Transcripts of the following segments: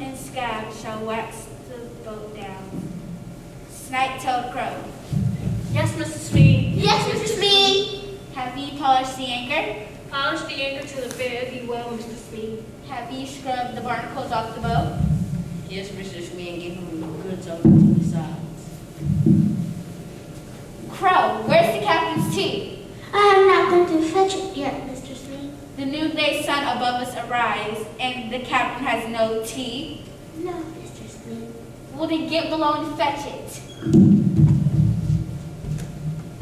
and scab shall wax the boat down. Snipe-tailed crow. Yes, Mrs. Smee. Yes, Mr. Smee. Have ye polished the anchor? Polish the anchor to the fare thee well, Mr. Smee. Have ye scrubbed the barnacles off the boat? Yes, Mr. Smee, and give him the goods over to the sides. Crow, where's the captain's tea? I have not been to fetch it yet, Mr. Smee. The noonday sun above us arise, and the captain has no tea. No, Mr. Smee. Well, then get below and fetch it.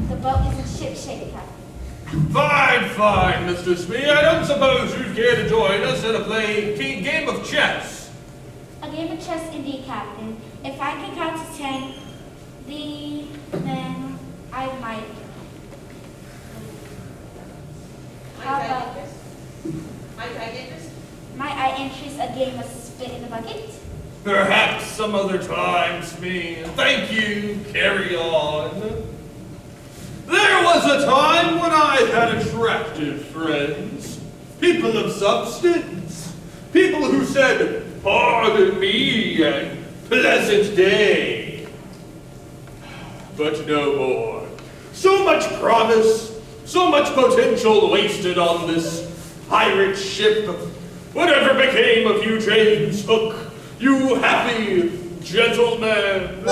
The boat is in ship-shape, Captain. Fine, fine, Mr. Smee. I don't suppose you'd care to join us in a game of chess. A game of chess indeed, Captain. If I can count to 10, then I might. How about might I interest a game of spit in the bucket? Perhaps some other time, Smee. Thank you. Carry on. There was a time when I had attractive friends, people of substance, people who said, "Pardon me," and "pleasant day." But no more. So much promise, so much potential wasted on this pirate ship. Whatever became of you, James Hook, you happy gentleman?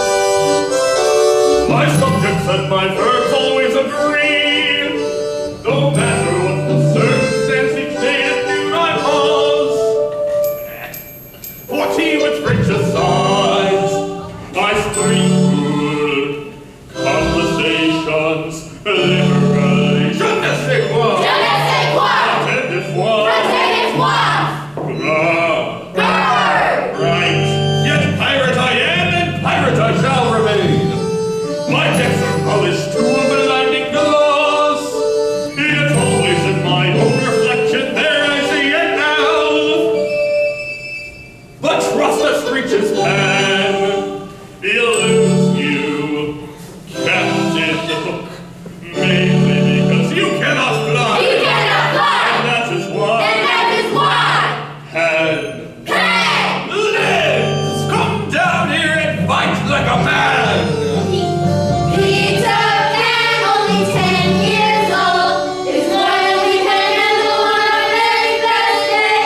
My subjects and my verbs always agree. No matter what the circumstance each day at noon I pause. For tea with French asides, I speak good conversations liberally. Je ne sais quoi. Je ne sais quoi. Attendez-moi. Attendez-moi. Right. Yet pirate I am, and pirate I shall remain. My decks are polished to a blinding gloss. Yet always in my own reflection there I see it now. But trust us screeches pan, eludes you, Captain Hook, mainly because you cannot fly. You cannot fly. And that is why. And that is why. Hand. Hey! Let's come down here and fight like a man. He's a man only 10 years old. His loyalty can handle on our very best day.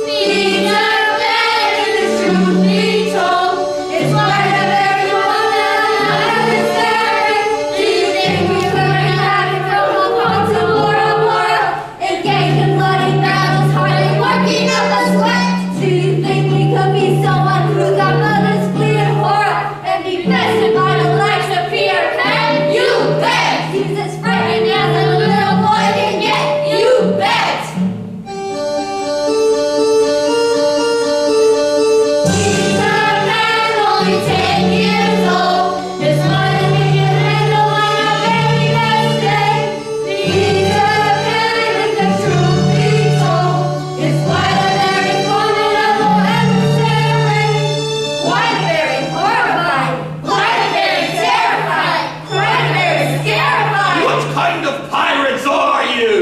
He's a man, and the truth be told, it's part of everyone that I've been staring. Do you think we couldn't have it from a point to Bora Bora? Engaged in bloody battles, hardly working up a sweat. Do you think we could be someone who got mother's bleeding horror and be bested by the likes of Peter Pan? You bet! He's as frightened as a little boy can get. You bet! He's a man only 10 years old. His mother can handle on a very best day. He's a man, and the truth be told, in spite of every formidable adversary. Quite very horrified, quite very terrified, quite very scarified. What kind of pirates are you?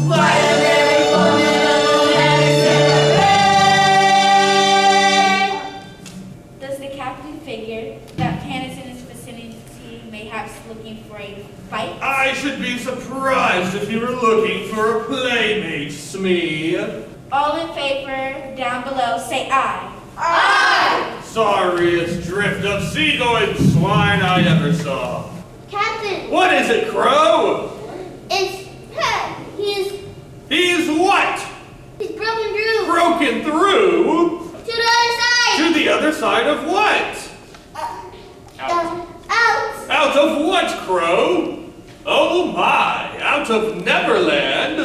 Quite a very formidable adversary. Does the captain figure that Pan is in his vicinity, mayhaps looking for a fight? I should be surprised if you were looking for a playmate, Smee. All in favor, down below, say aye. Aye! Sorriest drift of seagoing swine I ever saw. Captain, What is it, Crow? it's Pat. He's what? He's broken through. Broken through? To the other side. To the other side of what? Out. Out of what, Crow? Oh my, out of Neverland?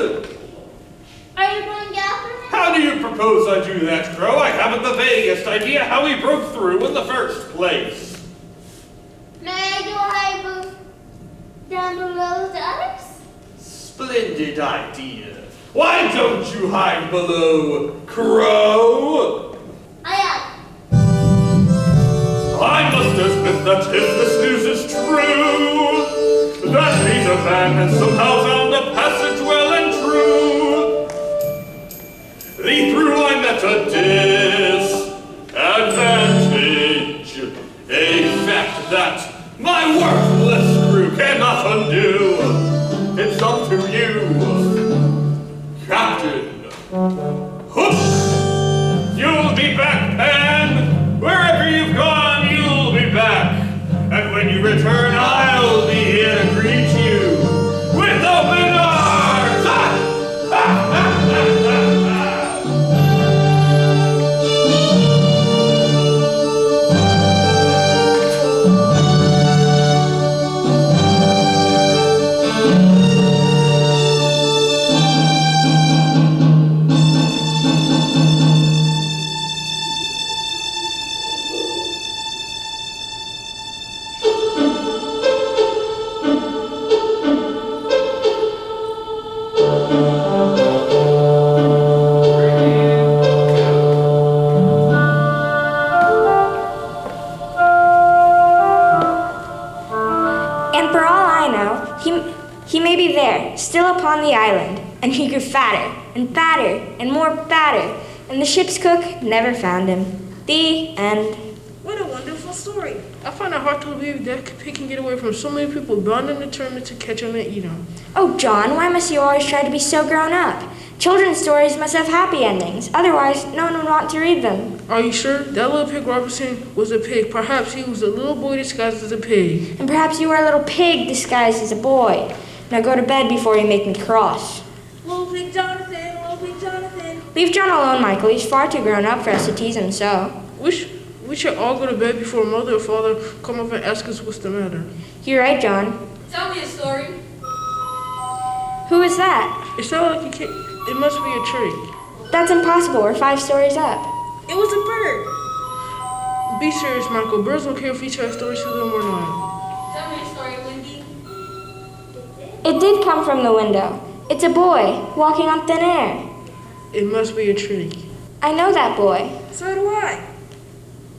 Are you going down for him? How do you propose I do that, Crow? I haven't the vaguest idea how he broke through in the first place. May I go hide down below the others? Splendid idea. Why don't you hide below, Crow? I I must admit that if this news is true, that Peter Pan has somehow found a passage well and true. Thee through I met a day. still upon the island, and he grew fatter and fatter and more fatter, and the ship's cook never found him. The end. What a wonderful story. I find it hard to believe that pig can get away from so many people bound and determined to catch him and eat him. Oh, John, why must you always try to be so grown up? Children's stories must have happy endings, otherwise no one would want to read them. Are you sure? That little pig Robinson was a pig. Perhaps he was a little boy disguised as a pig. And perhaps you were a little pig disguised as a boy. Now go to bed before you make me cross. Little Pig Jonathan, Little Pig Jonathan. Leave John alone, Michael. He's far too grown up for us to tease him so. We should all go to bed before mother or father come up and ask us what's the matter. You're right, John. Tell me a story. Who is that? It sounds like it must be a tree. That's impossible. We're 5 stories up. It was a bird. Be serious, Michael. Birds don't care if we tell stories to them or not. Tell me a story, Wendy. It did come from the window. It's a boy walking on thin air. It must be a tree. I know that boy. So do I.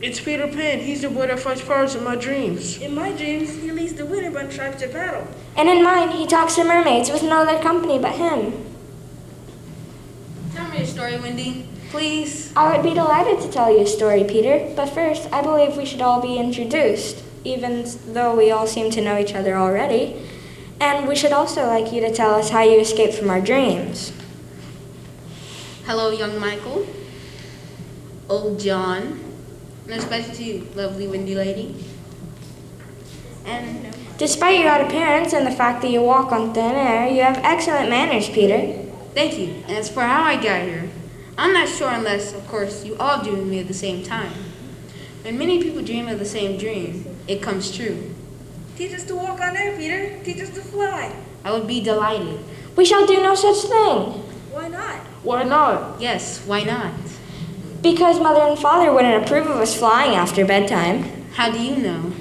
It's Peter Pan. He's the boy that fights pirates in my dreams. In my dreams, he leads the Winterbun tribe to battle. And in mine, he talks to mermaids with no other company but him. Tell me a story, Wendy. Please. I would be delighted to tell you a story, Peter, but first, I believe we should all be introduced, even though we all seem to know each other already. And we should also like you to tell us how you escaped from our dreams. Hello, young Michael. Old John. And especially to you, lovely Wendy lady. And Despite your odd appearance and the fact that you walk on thin air, you have excellent manners, Peter. thank you. And as for how I got here, I'm not sure unless, of course, you all dream of me at the same time. When many people dream of the same dream, it comes true. Teach us to walk on air, Peter. Teach us to fly. I would be delighted. We shall do no such thing. Why not? Why not? Yes, why not? Because Mother and Father wouldn't approve of us flying after bedtime. How do you know?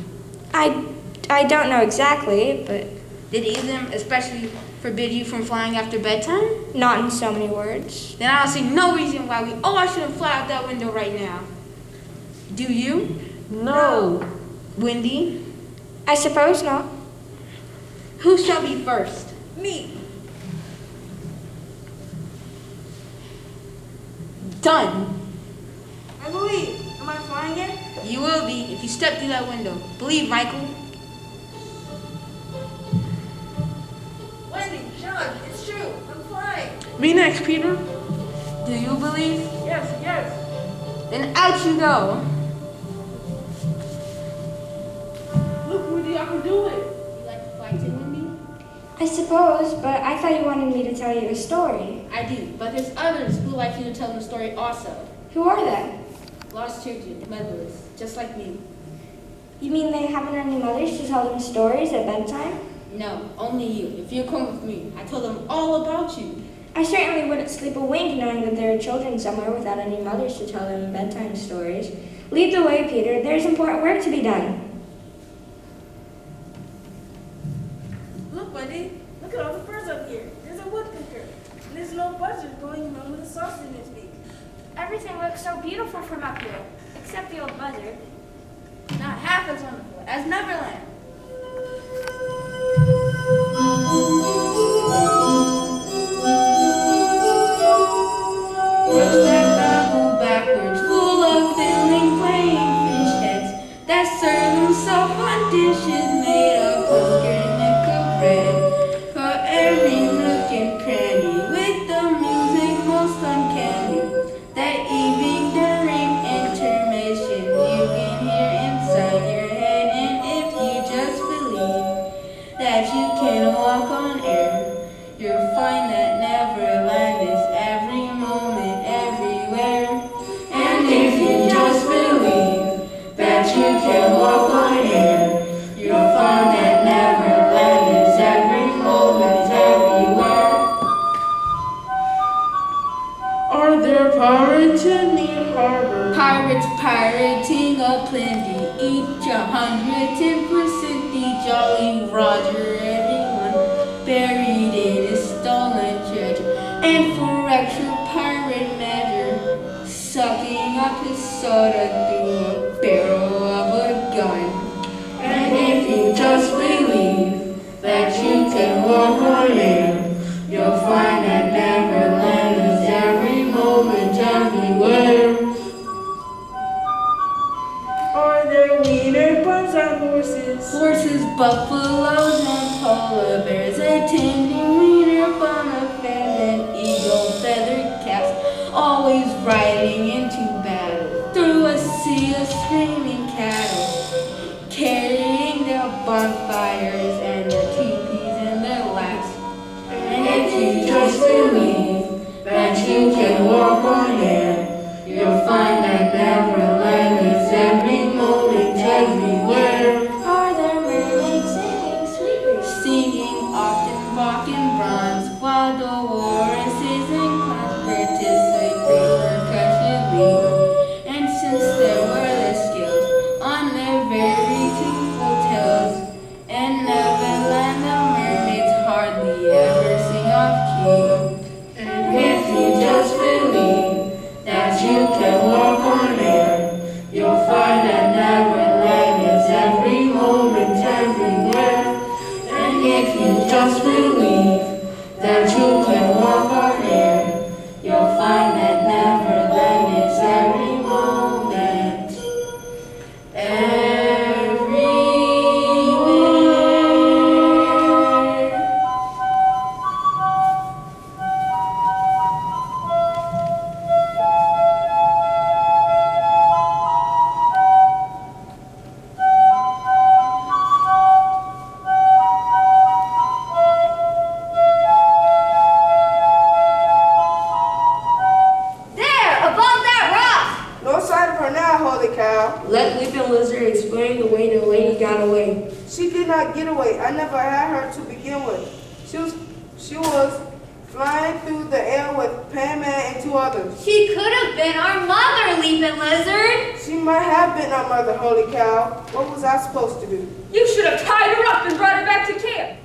I don't know exactly, but Did either of them especially forbid you from flying after bedtime? not in so many words. Then I don't see no reason why we all shouldn't fly out that window right now. Do you? No. Wendy? I suppose not. Who shall be first? Me. Done. I believe. Am I flying yet? You will be if you step through that window. Believe, Michael. Wendy, John, it's true. I'm flying. Me next, Peter. Do you believe? Yes, yes. Then out you go. Look, Wendy, I can do it. You like to fly too, Wendy? I suppose, but I thought you wanted me to tell you a story. I do, but there's others who like you to tell them the story also. Who are they? Lost children, motherless, just like me. You mean they haven't any mothers to tell them stories at bedtime? No, only you. If you come with me, I told them all about you. I certainly wouldn't sleep a wink knowing that there are children somewhere without any mothers to tell them bedtime stories. Lead the way, Peter. There's important work to be done. Look, Wendy. Look at all the birds up here. There's a woodpecker. And there's a little buzzard going around with a sauce in his beak. Everything looks so beautiful from up here, except the old buzzard. Not half as wonderful as Neverland. Words that babble backwards, full of filling playing fish heads that serve themselves on dishes made of pumpernickel bread. For every nook and cranny, with the music most uncanny, that even during intermission you can hear inside your head. And if you just believe that you can walk on air, you'll find that Neverland is every moment, everywhere. And if you just believe that you can walk on air, you'll find that Neverland is every moment, everywhere. Are there pirates in the harbor? Pirates pirating aplenty, each 110% the Jolly Roger, everyone buried in his stolen treasure. And for extra pirate measure, sucking up his soda through a barrel of a gun. And if you just believe that you can walk on air, wiener buns on horses. Horses, buffaloes, and polar bears attending wiener bun affair, and eagle feathered caps always riding into battle through a sea of screaming cattle, carrying their bonfires and their teepees in their laps. And if you just believe that you can walk on air, you'll find that Neverland is every moment, everywhere. Are there mermaids singing sweetly? Singing, often rocking bronze, while the walruses and clowns participate percussionally. And since there were the skills on their very tuneful tales, and Neverland the mermaids hardly ever sing off key. And if you just believe that you can walk on air, you'll find that Neverland is every moment, everywhere. And if you just believe that you can walk on air, you'll find that Neverland is every moment, everywhere. There, above that rock! No sign of her now, holy cow. Let Leaping Lizard explain the way the lady got away. She did not get away. I never had her to begin with. She was flying through the air with Pan Man and two others. She could have been our mother, Leaping Lizard! She might have been our mother, holy cow. What was I supposed to do? You should have tied her up and brought her back to camp.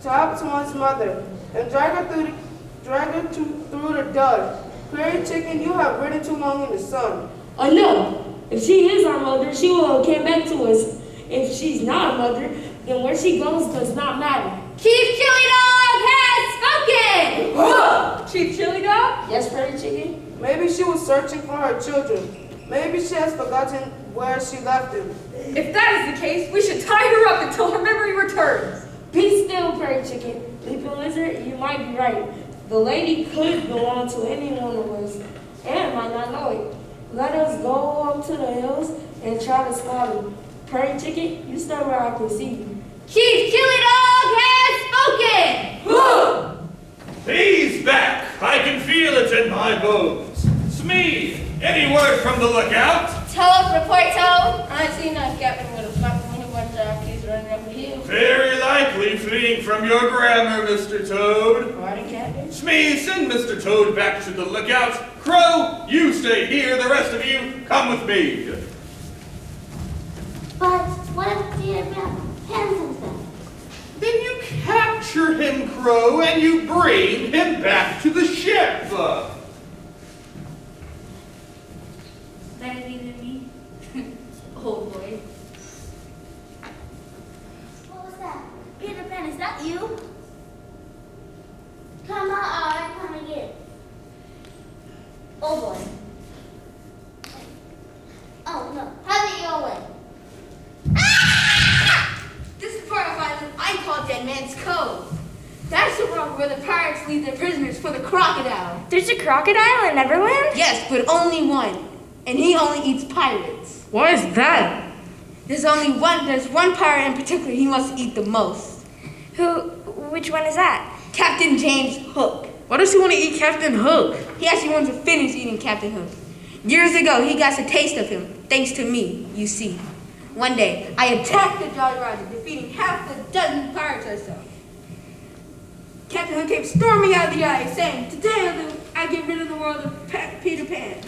Talk to one's mother and drag her through the dirt. Prairie chicken, you have ridden too long in the sun. Oh no! If she is our mother, she will have came back to us. If she's not a mother, then where she goes does not matter. Chief Chili Dog has spoken! Chief Chili Dog? Yes, Prairie Chicken? Maybe she was searching for her children. Maybe she has forgotten where she left them. If that is the case, we should tie her up until her memory returns. Be still, Prairie Chicken. Leaping Lizard, you might be right. The lady could belong to any one of us, and might not know it. Let us go up to the hills and try to spot her. Prairie Chicken, you stay where I can see you. Chief Chili Dog has spoken! He's back. I can feel it in my bones. Smee, any word from the lookout? Toad, report Toad. I see no captain with a flap when he went to he's running up the hill. Very likely fleeing from your grammar, Mr. Toad. Pardon, Captain? Smee, send Mr. Toad back to the lookout. Crow, you stay here. The rest of you, come with me. But what if the Pan comes back? Then you capture him, Crow, and you bring him back to the ship. Better leave than me. Old boy. What was that? Peter Pan, is that you? Come on, I come and get it. Oh boy. Oh no, have it your way. This is part of island I call Dead Man's Cove. That's the rock where the pirates leave their prisoners for the crocodile. There's a crocodile in Neverland? Yes, but only one. And he only eats pirates. Why is that? There's one pirate in particular he must eat the most. Which one is that? Captain James Hook. Why does he want to eat Captain Hook? He actually wants to finish eating Captain Hook. Years ago, he got a taste of him, thanks to me, you see. One day, I attacked the Jolly Roger, defeating half a dozen pirates or so. Captain Hook came storming out of the ice, saying, "Today I get rid of the world of Peter Pan."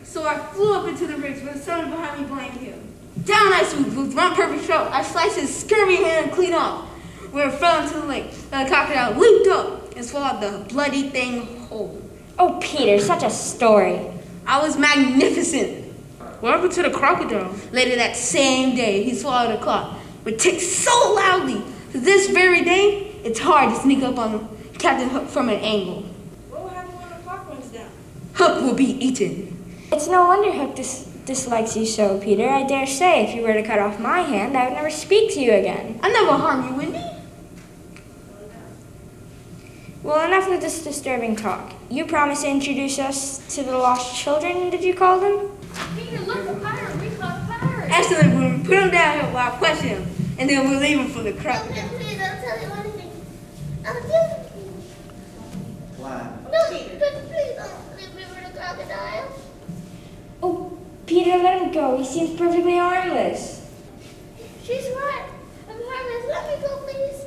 So I flew up into the rigs with someone behind me blamed him. Down I swooped with one perfect stroke. I sliced his scurvy hand clean off, where it fell into the lake. The crocodile leaped up and swallowed the bloody thing whole. Oh, Peter, such a story. I was magnificent. What happened to the crocodile? Later that same day, he swallowed a claw, but ticked so loudly. To this very day, it's hard to sneak up on Captain Hook from an angle. What will happen when the clock runs down? Hook will be eaten. It's no wonder Hook dislikes you so, Peter. I dare say if you were to cut off my hand, I would never speak to you again. I never harmed you, Wendy. Well, enough of this disturbing talk. You promised to introduce us to the lost children, did you call them? Peter, look, a pirate. We caught a pirate. Excellent, we'll put him down here while I question him, and then we'll leave him for the crowd. Okay, please, don't tell him anything. Don't tell him. Why? No, please don't leave me with a crocodile. Oh, Peter, let him go. He seems perfectly harmless. She's right. I'm harmless. Let me go, please.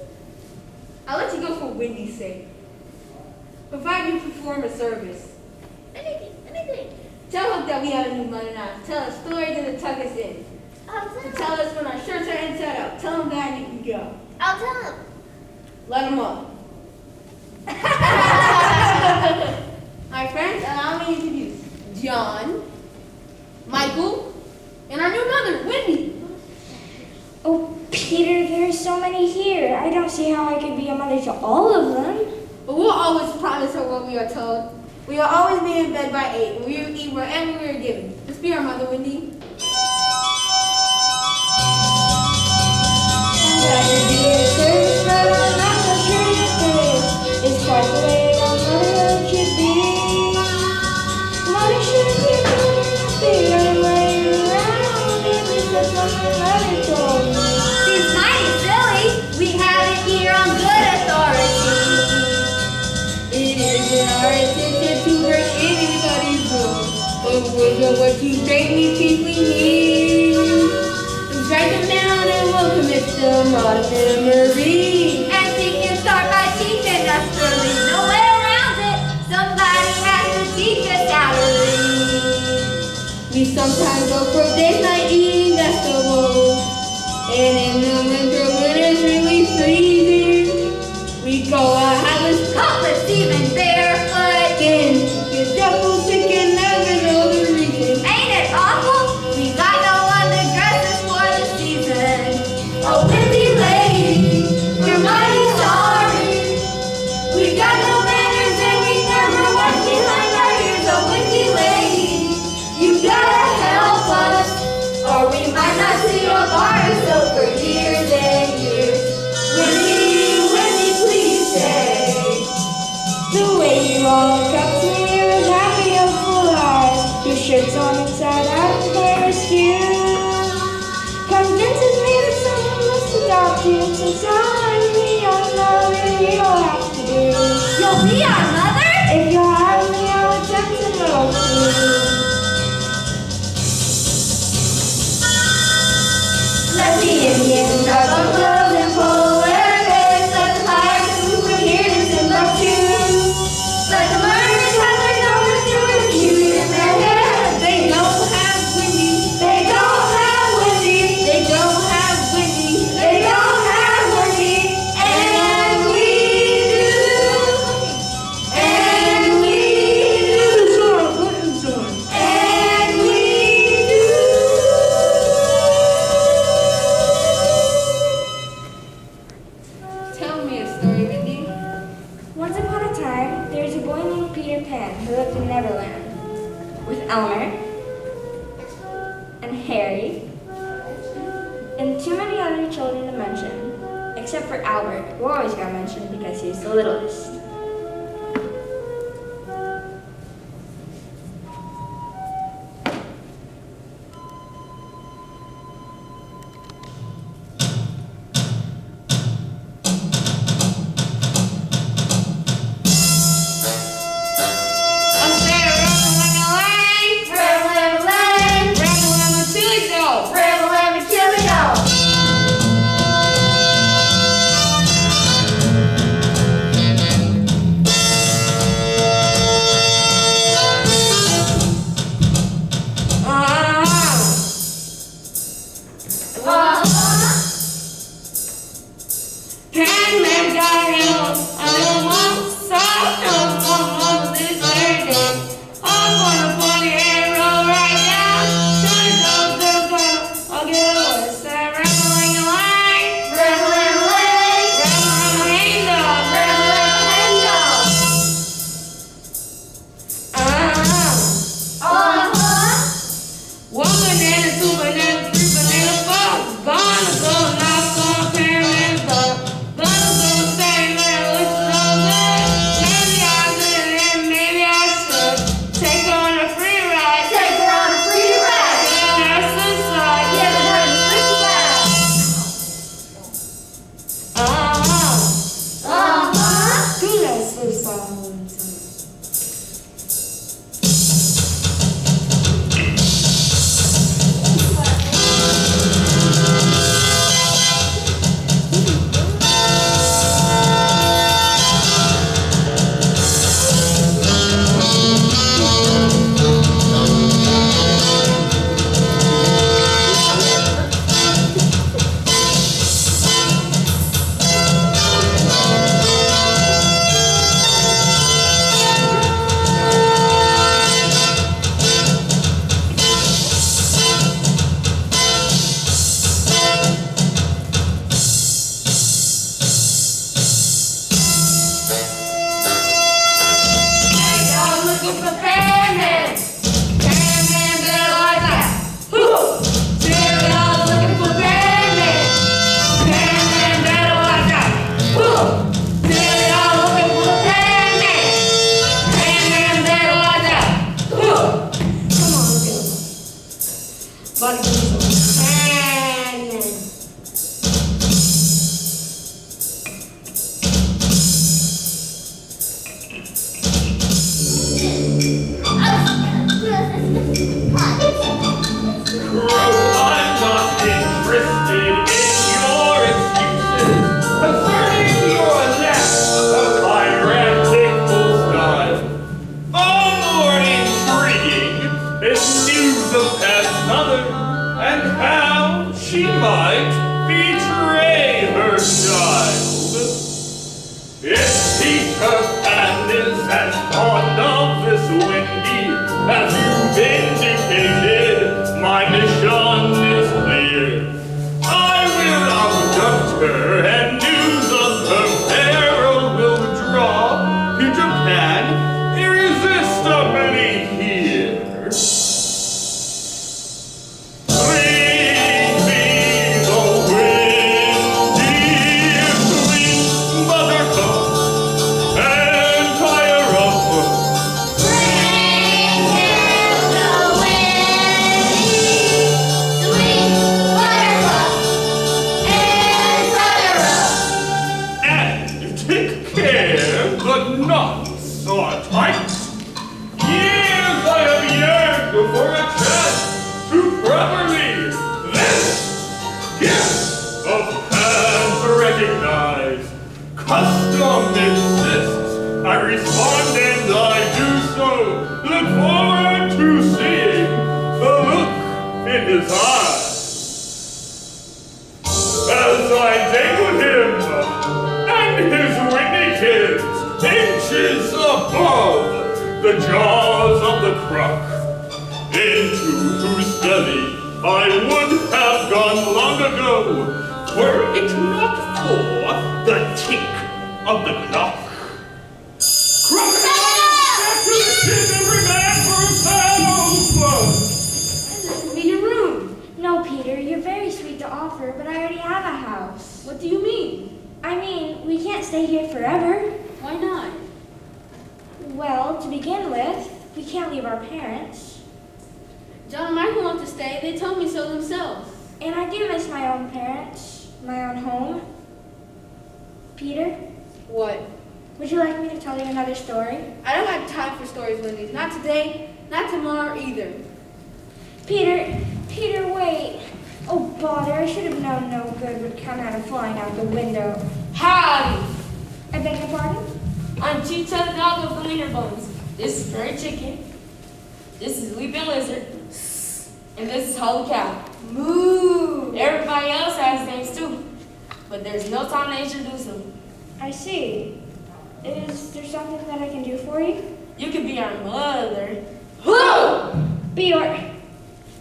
I'll let you go for Wendy's sake. Provide you perform a service. Anything. Tell Hook that we have a new money now. Tell us stories and to tuck us in. I'll tell him. Tell us when our shirts are inside out. Tell him that and you can go. I'll tell him. Let him up. My friends, allow me to introduce John, Michael, and our new mother, Wendy. Oh, Peter, there are so many here. I don't see how I could be a mother to all of them. But we'll always promise her what we are told. We will always be in bed by 8, and we will eat wherever we are given. Let's be our mother, Wendy. It's quite the way a mother should be. Mother shouldn't be feeling laying around. That's what my mother told me. She's mighty silly. We have it here on good authority. It isn't our intention to break anybody's rules, but we'll know what you greatly think we need. Write them down and we'll commit them on memory. And she can start by teaching us to read. No way around it. Somebody has to teach us how to read. We sometimes go for days night eating vegetables, and in the winter when it's really freezing, we go out having Topless, even barefoot. then get double sick and never know the reason. Ain't it awful? We got no underdresses for the season. Oh, windy lady, we're mighty sorry. We got no manners and we never watch behind our ears. Oh, windy lady, you gotta help us, or we might not see your bar soap for years and years. Windy, Windy, please stay. The way you walk up to me with happy, hopeful eyes, your shirt's on inside out, hair askew, convinces me that someone must adopt you. Since I'm the young mother, you don't have to do. You'll be our mother? If you have me, I'll attempt to know you. Let the Indians rock on clothes and polar bears. Let the pirates and superheroes and Timbuktu. Let the mermaids have their numbers to refuse in their hair. They don't have Wendy. They don't have Wendy. They don't have Wendy. They don't have Wendy. And we do. And we do. And we do. Tell me a story, Wendy. Once upon a time, there was a boy named Peter Pan who lived in Neverland with Elmer and Harry and too many other children to mention, except for Albert, who always got mentioned because he's the littlest. Buddy, give me some cannon. I'm not interested in your excuses concerning your lack of hierarchical style. All more intriguing is news of Pat's mother and how she might betray her child. If Peter Pan is as fond of this Wendy as you've indicated, my mission is clear. I will abduct her, and news of her peril will draw Peter Pan irresistibly here. Bring me the windy sweet buttercup and tie her up. Bring him the windy, sweet buttercup, and tie her up. And take care the knots are tight. Years I have yearned for a chance to properly this gift of hands recognize. Custom insists I respond and I do so. Look forward to seeing the look in his eyes as I dangle him and his windy kids inches above the jaws of the croc, into whose belly I would have gone long ago, were it not for the tick of the clock. Crocodile, back to the ship, every man for himself! This could be your room. No, Peter, you're very sweet to offer, but I already have a house. What do you mean? I mean, we can't stay here forever. Why not? Well, to begin with, we can't leave our parents. John and Michael want to stay. They told me so themselves. And I do miss my own parents, my own home. Peter, What? would you like me to tell you another story? I don't have time for stories, Wendy. Not today, not tomorrow either. Peter, wait. Oh, bother, I should have known no good would come out of flying out the window. Howdy! I beg your pardon? I'm Chief Tell Dog of the Wiener Buns. This is Furry Chicken. This is Leaping Lizard. And this is Holy Cow. Moo! Everybody else has names too, but there's no time to introduce them. I see. Is there something that I can do for you? You could be our mother. Be your...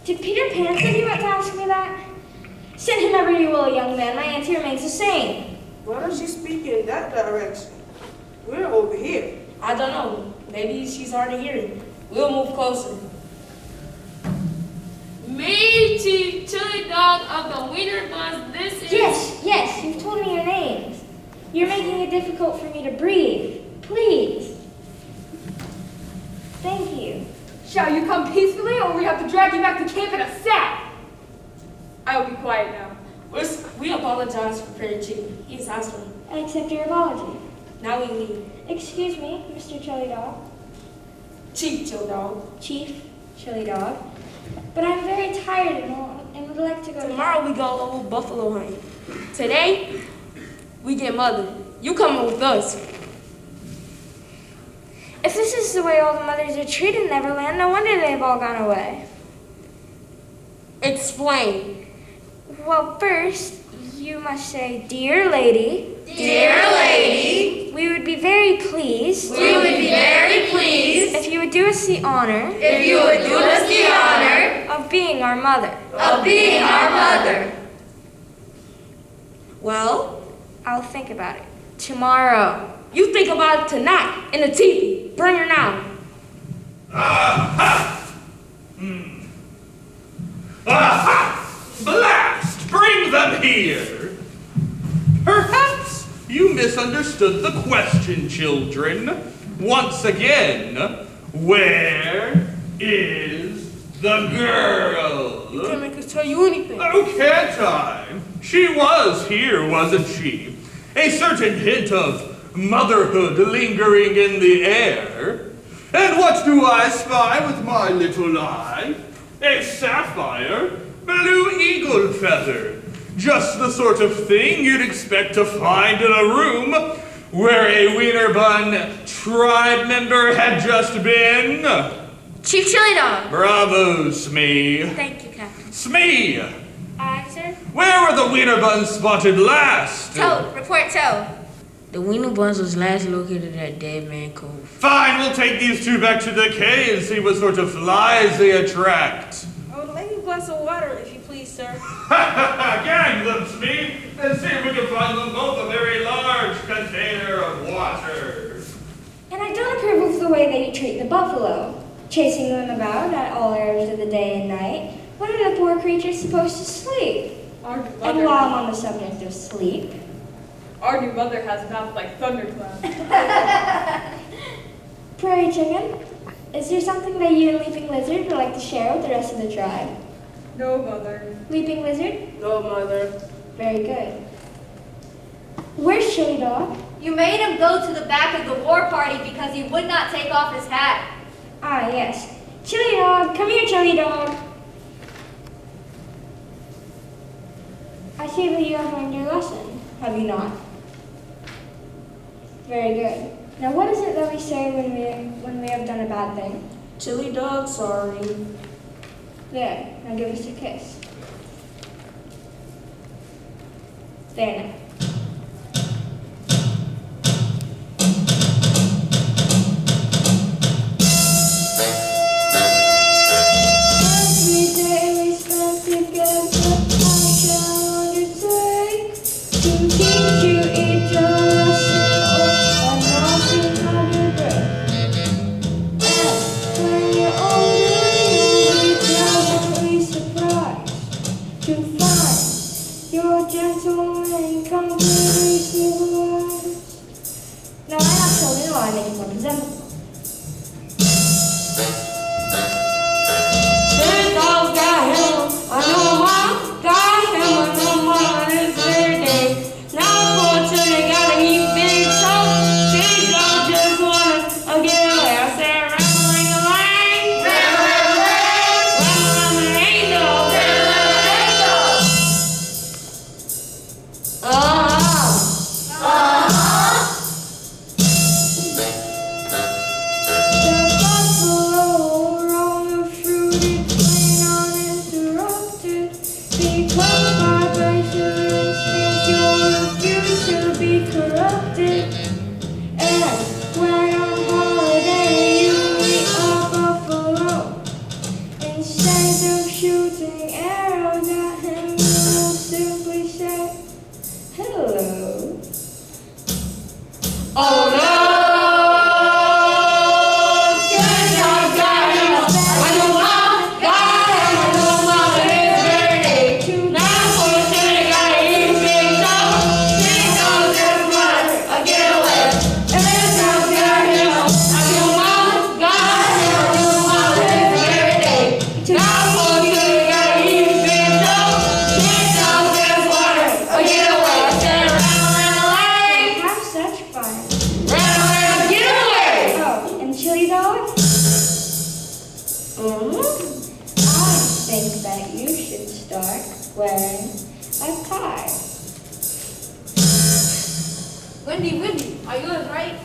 Did Peter Pan send you out to ask me that? Send him ever you will, young man. My auntie remains the same. Why don't you speak in that direction? We're over here. I don't know. Maybe she's hard of hearing. We'll move closer. Me, Chief Chili Dog of the Wiener Buns. This is... Yes, you've told me your names. You're making it difficult for me to breathe. Please. Thank you. Shall you come peacefully, or we have to drag you back to camp in a sack? I will be quiet now. We apologize for Furry Chicken. He's hostile. I accept your apology. Now we leave. Excuse me, Mr. Chili Dog. Chief Chili Dog. Chief Chili Dog. But I'm very tired and would like to go Tomorrow we go a little buffalo hunting. Today, we get mothered. You coming with us. If this is the way all the mothers are treated in Neverland, no wonder they've all gone away. Explain. Well, first, you must say, Dear lady. Dear lady, We would be very pleased. we would be very pleased If you would do us the honor. if you would do us the honor Of being our mother. of being our mother. Well, I'll think about it. Tomorrow. you think about it tonight in the TV. Bring her now. Aha! Aha! Blast! Bring them here! Perhaps you misunderstood the question, children. Once again, where is the girl? You can make to tell you anything. Oh, can't I? She was here, wasn't she? A certain hint of motherhood lingering in the air. And what do I spy with my little eye? A sapphire, blue eagle feather. Just the sort of thing you'd expect to find in a room where a Wiener Bun tribe member had just been. Chief Chili Dog. Bravo, Smee. Thank you, Captain. Smee! Aye, sir. Where were the Wiener Buns spotted last? Toe. Report toe. The Wiener Buns was last located at Dead Man Cove. Fine, we'll take these two back to the cave and see what sort of flies they attract. I would like a glass of water, if you please, sir. Gang them, Smee, and see if we can find them both a very large container of water. And I don't approve of the way that you treat the buffalo, chasing them about at all hours of the day and night. When are the poor creatures supposed to sleep? Our new And mother, while I'm on the subject of sleep, our new mother has a mouth like thundercloud. Prairie Chicken, is there something that you and Leaping Lizard would like to share with the rest of the tribe? No, mother. Leaping Lizard? No, Mother. Very good. Where's Chili Dog? You made him go to the back of the war party because he would not take off his hat. Ah, yes. Chili Dog, come here, Chili Dog. I see that you have learned your lesson, have you not? Very good. Now, what is it that we say when we have done a bad thing? Chili Dog, sorry. There, now give us a kiss. There now. Every day we spend together, I shall undertake to teach you each a lesson or nothing of your break. And when you're older, you'll be pleasantly surprised to find you're gentle and completely civilized. Now I have children who I make more presentable. Chili Dog got him a new mom, got him a new mom on his birthday. Now poor chili got a heap big toe. Chili Dog just wanna get away. I said, ring-a-ling-a-ling. Ring-a-ling-a-ling, dog. The buffalo roam through the plain uninterrupted because vibration instincts you refuse to be corrupted. And when on holiday you meet a buffalo, instead of shooting arrows at him, you will simply say, hello. Oh no! Chili Dog got him a new mom, got him a new mom on his birthday. Now poor chili got a heap big toe. Chili Dog just wanna get away. Chili Dog got him a new mom, got him a new mom on his birthday. Now poor chili got a heap big toe. Chili Dog just wanna get away. I said, ring-a-ling-a-ling. Have such fun. Ring-a-ling, get away! Oh, and Chili Dog? I think that you should start wearing a tie. Wendy, are you guys right?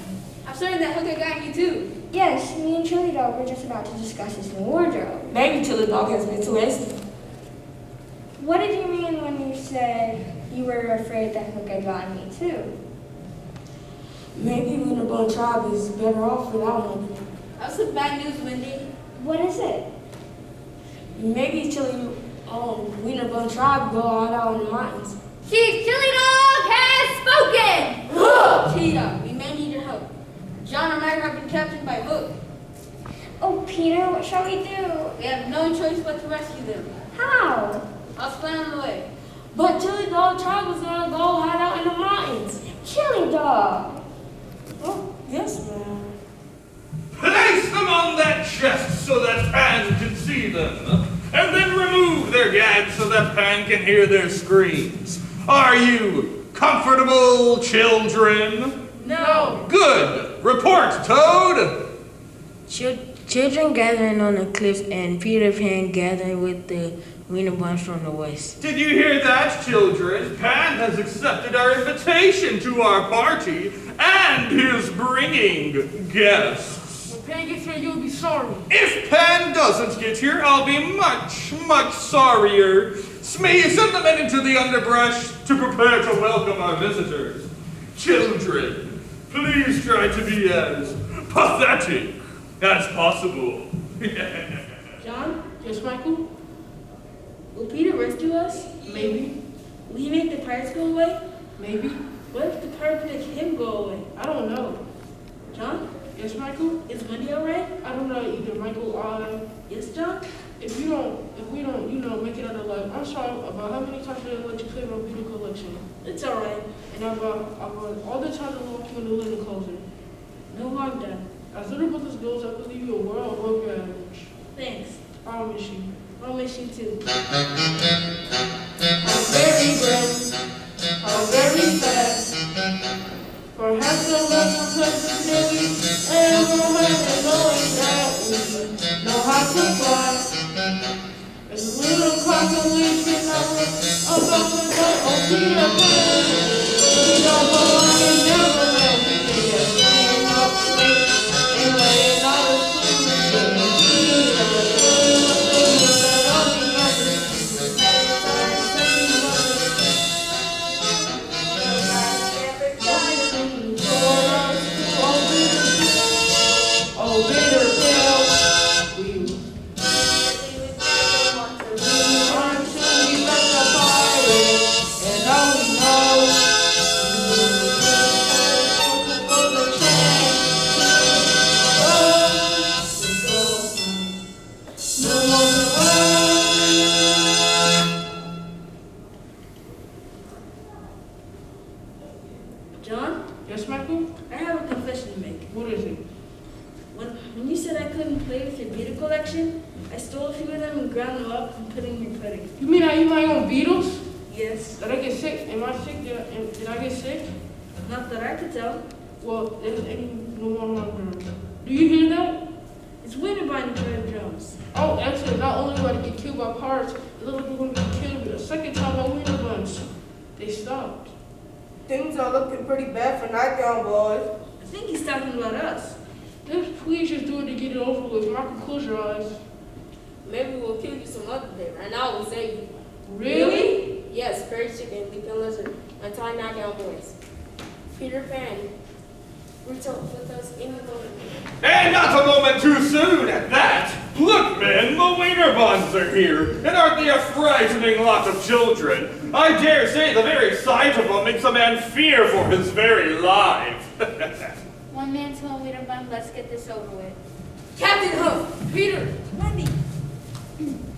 I'm certain that hooker got you too. Yes, me and Chili Dog were just about to discuss his new wardrobe. Maybe Chili Dog has been too hasty. What did you mean when you said you were afraid that Hook had gotten me too? Maybe Wiener Bun Tribe is better off without him. That's some bad news, Wendy. What is it? Maybe Wiener Bun Tribe go out in the mountains. Chief Chili Dog has spoken! Chili Dog, we may need your help. John and I have been captured by Hook. Oh, Peter, what shall we do? We have no choice but to rescue them. How? I'll explain on the way. But Chili Dog Tribe was gonna go hide out in the mountains. Chili Dog. Oh, yes, ma'am. Place them on that chest so that Pan can see them, and then remove their together again so that Pan can hear their screams. Are you comfortable, children? No. Good. Report, Toad. Children gathering on the cliff and Peter Pan gathering with the Wiener Buns from the west. Did you hear that, children? Pan has accepted our invitation to our party and is bringing guests. When Pan gets here, you'll be sorry. If Pan doesn't get here, I'll be much, much sorrier. Smee, send the men into the underbrush to prepare to welcome our visitors. Children, please try to be as pathetic as possible. John, Yes, Michael? will Peter rescue us? Maybe. Will he make the pirates go away? Maybe. What if the pirates make him go away? I don't know. John, Yes, Michael? is Wendy alright? I don't know either, Michael. Yes, John? If we don't, make it out alive, I'm sorry about how many times I let you play my video collection. It's alright. And about all the times I locked you in the living closet. No harm done. As little brothers goes, I believe you are well above your average. Thanks. I'll miss you. I'll miss you too. How very grand, how very sad. Perhaps the most pleasant day we ever had, and knowing that we know how to fly. There's a little consolation about the night of Peter Pan. We don't belong in Neverland. We can get staying up late and laying out of Oh, bitter pill, we aren't sure we left the pirate, and now we know for the chance to go. No more John, Yes, Michael? I have a confession to make. What is it? When you said I couldn't play with your beetle collection, I stole a few of them and ground them up and put in your pudding. You mean I eat my own beetles? Yes. Did I get sick? Am I sick? Did I get sick? Not that I could tell. Well, there's no more longer. Do you hear that? It's Winterbind who played drums. Oh, actually, not only do I get killed by pirates, the little people get killed a second time by winter buns. They stopped. Things are looking pretty bad for Nightgown, boys. I think he's talking about us. Just please just do it to get it over with. Michael, close your eyes. Maybe we'll kill you some other day. Right now, we'll save you. Really? Yes, Fairy Chicken, Leaping Lizard, and Tie Knockout Boys. Peter Pan, reach out with us in the morning. And not a moment too soon at that. Look, men, the wiener buns are here, and aren't they a frightening lot of children? I dare say the very sight of them makes a man fear for his very life. One man to a leader bun, let's get this over with. Captain Hook, Peter, Wendy.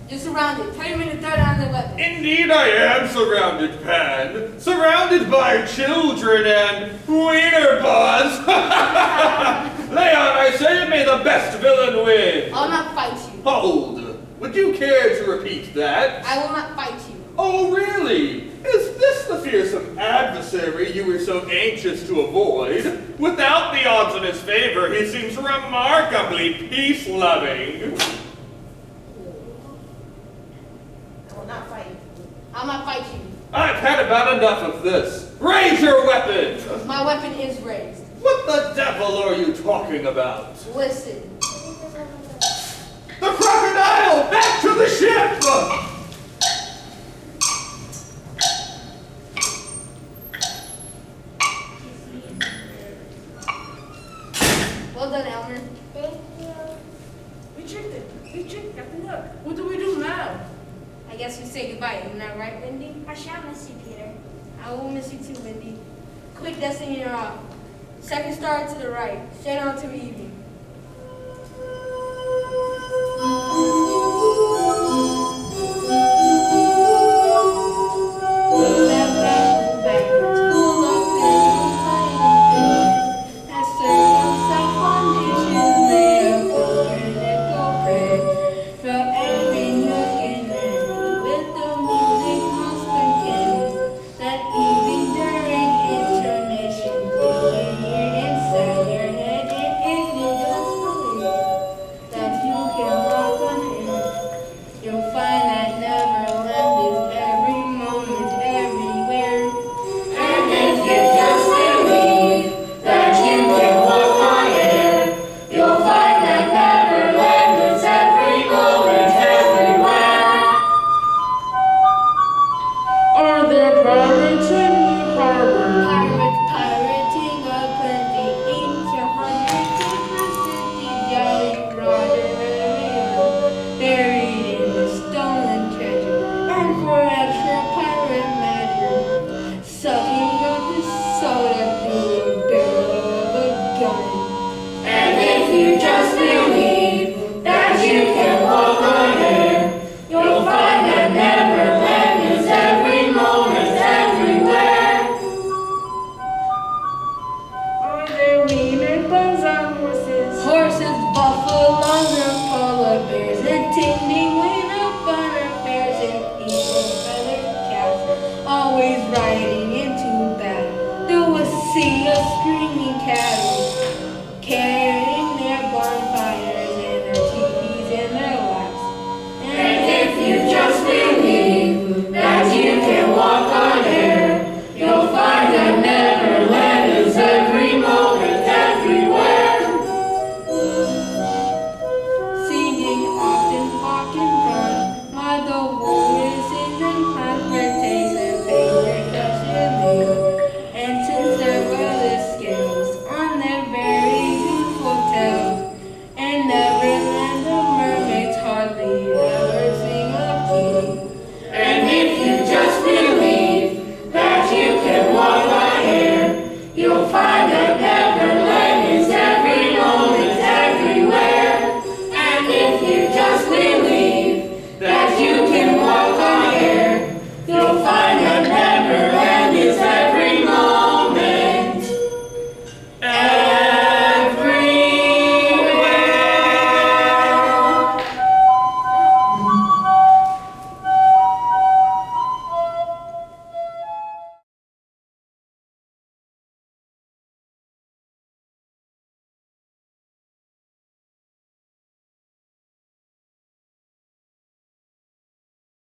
You're surrounded. Tell your men to throw down their weapons. Indeed I am surrounded, Pan. Surrounded by children and wiener buns. Leon, I say, may the best villain win. I'll not fight you. Hold. Would you care to repeat that? I will not fight you. Oh, really? Is this the fearsome adversary you were so anxious to avoid? Without the odds in his favor, he seems remarkably peace-loving. I will not fight you. I'll not fight you. I've had about enough of this. Raise your weapon! My weapon is raised. What the devil are you talking about? Listen. The crocodile! Back to the ship! Well done, Elmer. We tricked him. We tricked Captain Hook. What do we do now? I guess we say goodbye. Isn't that right, Wendy? I shall miss you, Peter. I will miss you too, Wendy. Quick, Destiny, you're off. Second star to the right. Straight on to the evening. With time for extra pirate magic. Suck